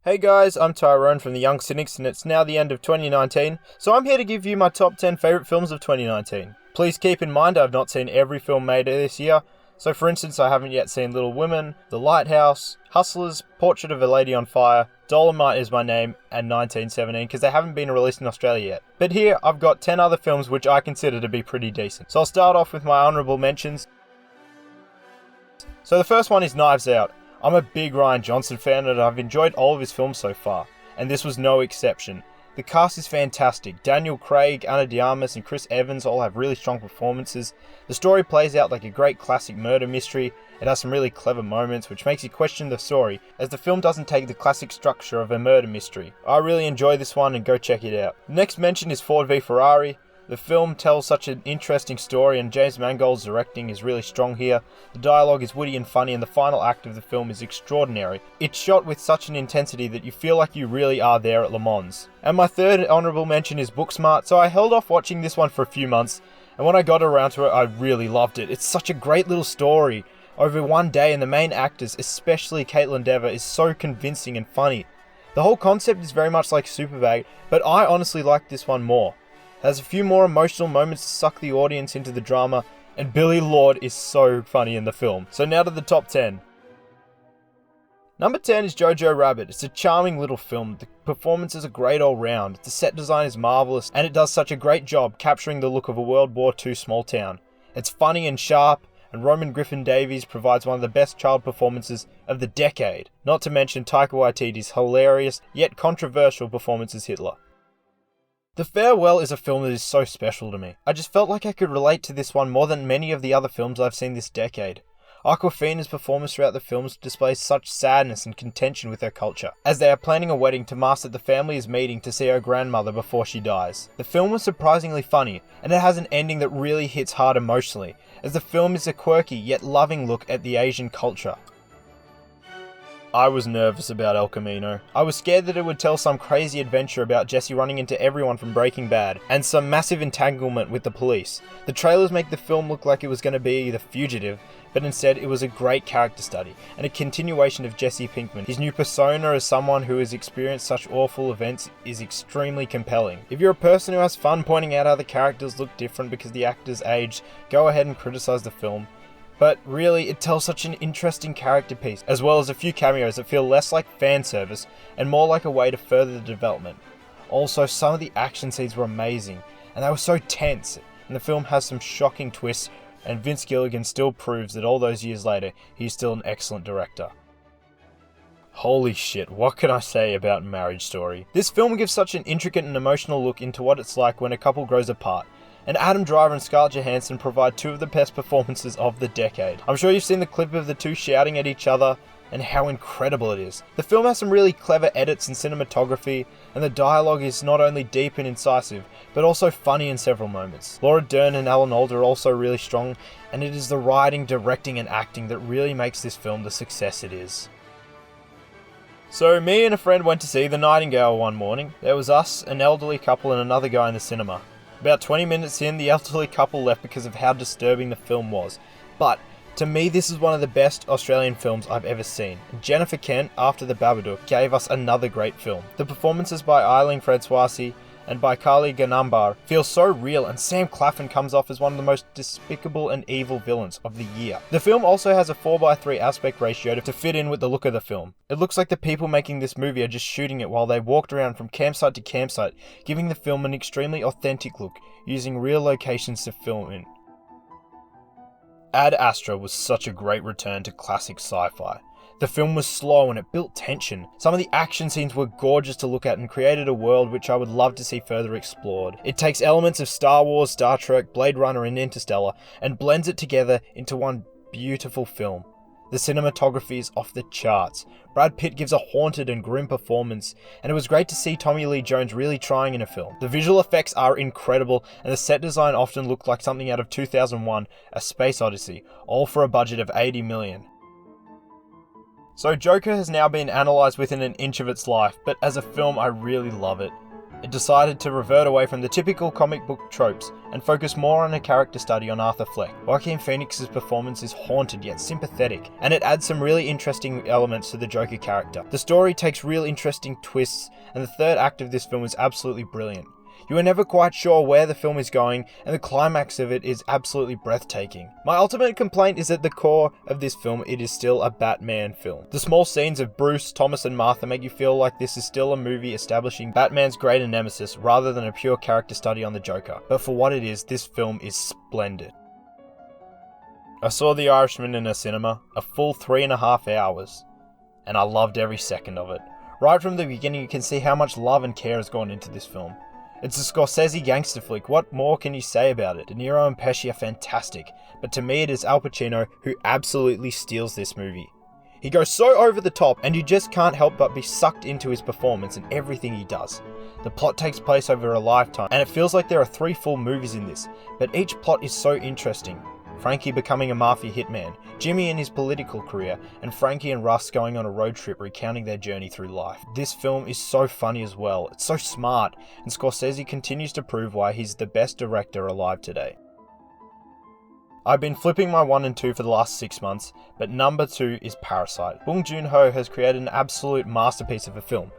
Hey guys, I'm Tyrone from the Young Cynics and it's now the end of 2019, so I'm here to give you my top 10 favourite films of 2019. Please keep in mind I've not seen every film made this year, so for instance I haven't yet seen Little Women, The Lighthouse, Hustlers, Portrait of a Lady on Fire, Dolomite Is My Name, and 1917 because they haven't been released in Australia yet. But here I've got 10 other films which I consider to be pretty decent. So I'll start off with my honourable mentions. So the first one is Knives Out. I'm a big Rian Johnson fan and I've enjoyed all of his films so far, and this was no exception. The cast is fantastic. Daniel Craig, Ana de Armas and Chris Evans all have really strong performances. The story plays out like a great classic murder mystery. It has some really clever moments which makes you question the story, as the film doesn't take the classic structure of a murder mystery. I really enjoy this one and go check it out. The next mention is Ford v Ferrari. The film tells such an interesting story and James Mangold's directing is really strong here. The dialogue is witty and funny and the final act of the film is extraordinary. It's shot with such an intensity that you feel like you really are there at Le Mans. And my third honourable mention is Booksmart. So I held off watching this one for a few months, and when I got around to it I really loved it. It's such a great little story over one day, and the main actors, especially Caitlin Dever, is so convincing and funny. The whole concept is very much like Superbad, but I honestly like this one more. It has a few more emotional moments to suck the audience into the drama, and Billy Lord is so funny in the film. So now to the top 10. Number 10 is Jojo Rabbit. It's a charming little film. The performances are great all round. The set design is marvellous, and it does such a great job capturing the look of a World War II small town. It's funny and sharp, and Roman Griffin Davies provides one of the best child performances of the decade. Not to mention Taika Waititi's hilarious yet controversial performance as Hitler. The Farewell is a film that is so special to me. I just felt like I could relate to this one more than many of the other films I've seen this decade. Awkwafina's performance throughout the films displays such sadness and contention with her culture, as they are planning a wedding to mask that the family is meeting to see her grandmother before she dies. The film was surprisingly funny, and it has an ending that really hits hard emotionally, as the film is a quirky yet loving look at the Asian culture. I was nervous about El Camino. I was scared that it would tell some crazy adventure about Jesse running into everyone from Breaking Bad, and some massive entanglement with the police. The trailers make the film look like it was going to be The Fugitive, but instead it was a great character study, and a continuation of Jesse Pinkman. His new persona as someone who has experienced such awful events is extremely compelling. If you're a person who has fun pointing out how the characters look different because the actors aged, go ahead and criticize the film. But really, it tells such an interesting character piece, as well as a few cameos that feel less like fan service and more like a way to further the development. Also, some of the action scenes were amazing, and they were so tense, and the film has some shocking twists, and Vince Gilligan still proves that all those years later, he's still an excellent director. Holy shit, what can I say about Marriage Story? This film gives such an intricate and emotional look into what it's like when a couple grows apart. And Adam Driver and Scarlett Johansson provide two of the best performances of the decade. I'm sure you've seen the clip of the two shouting at each other and how incredible it is. The film has some really clever edits and cinematography, and the dialogue is not only deep and incisive, but also funny in several moments. Laura Dern and Alan Alda are also really strong, and it is the writing, directing and acting that really makes this film the success it is. So me and a friend went to see The Nightingale one morning. There was us, an elderly couple and another guy in the cinema. About 20 minutes in, the elderly couple left because of how disturbing the film was. But, to me, this is one of the best Australian films I've ever seen. Jennifer Kent, after The Babadook, gave us another great film. The performances by Eileen Francoisi and by Kali Ganambar feel so real, and Sam Claflin comes off as one of the most despicable and evil villains of the year. The film also has a 4:3 aspect ratio to fit in with the look of the film. It looks like the people making this movie are just shooting it while they walked around from campsite to campsite, giving the film an extremely authentic look, using real locations to film in. Ad Astra was such a great return to classic sci-fi. The film was slow and it built tension. Some of the action scenes were gorgeous to look at and created a world which I would love to see further explored. It takes elements of Star Wars, Star Trek, Blade Runner and Interstellar and blends it together into one beautiful film. The cinematography is off the charts. Brad Pitt gives a haunted and grim performance, and it was great to see Tommy Lee Jones really trying in a film. The visual effects are incredible, and the set design often looked like something out of 2001, A Space Odyssey, all for a budget of $80 million. So Joker has now been analysed within an inch of its life, but as a film I really love it. It decided to revert away from the typical comic book tropes and focus more on a character study on Arthur Fleck. Joaquin Phoenix's performance is haunted yet sympathetic, and it adds some really interesting elements to the Joker character. The story takes real interesting twists, and the third act of this film is absolutely brilliant. You are never quite sure where the film is going, and the climax of it is absolutely breathtaking. My ultimate complaint is at the core of this film, it is still a Batman film. The small scenes of Bruce, Thomas, and Martha make you feel like this is still a movie establishing Batman's greater nemesis rather than a pure character study on the Joker. But for what it is, this film is splendid. I saw The Irishman in a cinema, a full 3.5 hours, and I loved every second of it. Right from the beginning, you can see how much love and care has gone into this film. It's a Scorsese gangster flick, what more can you say about it? De Niro and Pesci are fantastic, but to me it is Al Pacino who absolutely steals this movie. He goes so over the top, and you just can't help but be sucked into his performance and everything he does. The plot takes place over a lifetime, and it feels like there are 3 full movies in this, but each plot is so interesting. Frankie becoming a mafia hitman, Jimmy in his political career, and Frankie and Russ going on a road trip recounting their journey through life. This film is so funny as well, it's so smart, and Scorsese continues to prove why he's the best director alive today. I've been flipping my 1 and 2 for the last 6 months, but number 2 is Parasite. Bong Joon-ho has created an absolute masterpiece of a film.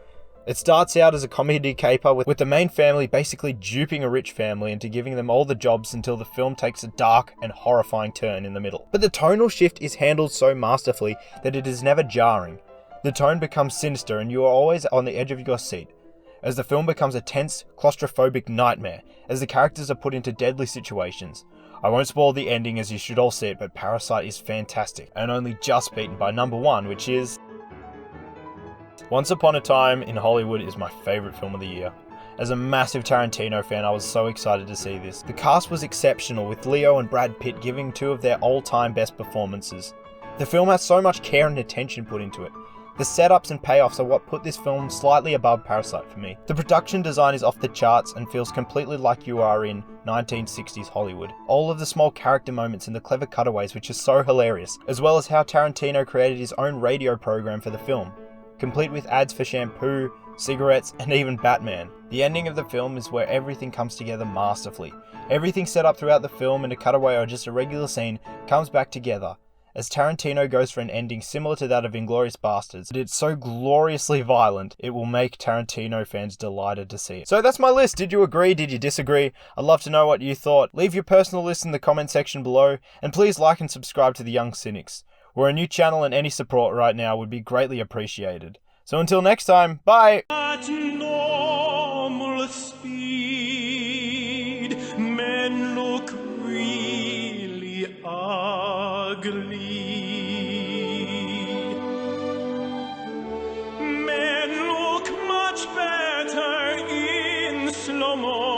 It starts out as a comedy caper with the main family basically duping a rich family into giving them all the jobs until the film takes a dark and horrifying turn in the middle. But the tonal shift is handled so masterfully that it is never jarring. The tone becomes sinister and you are always on the edge of your seat, as the film becomes a tense, claustrophobic nightmare, as the characters are put into deadly situations. I won't spoil the ending as you should all see it, but Parasite is fantastic, and only just beaten by number 1, which is... Once Upon a Time in Hollywood is my favourite film of the year. As a massive Tarantino fan, I was so excited to see this. The cast was exceptional, with Leo and Brad Pitt giving 2 of their all-time best performances. The film has so much care and attention put into it. The setups and payoffs are what put this film slightly above Parasite for me. The production design is off the charts and feels completely like you are in 1960s Hollywood. All of the small character moments and the clever cutaways, which is so hilarious, as well as how Tarantino created his own radio program for the film, complete with ads for shampoo, cigarettes, and even Batman. The ending of the film is where everything comes together masterfully. Everything set up throughout the film in a cutaway or just a regular scene comes back together, as Tarantino goes for an ending similar to that of Inglourious Basterds. It's so gloriously violent, it will make Tarantino fans delighted to see it. So that's my list. Did you agree? Did you disagree? I'd love to know what you thought. Leave your personal list in the comment section below, and please like and subscribe to The Young Cynics. We're a new channel and any support right now would be greatly appreciated. So until next time, bye! At normal speed, men look really ugly. Men look much better in slow motion.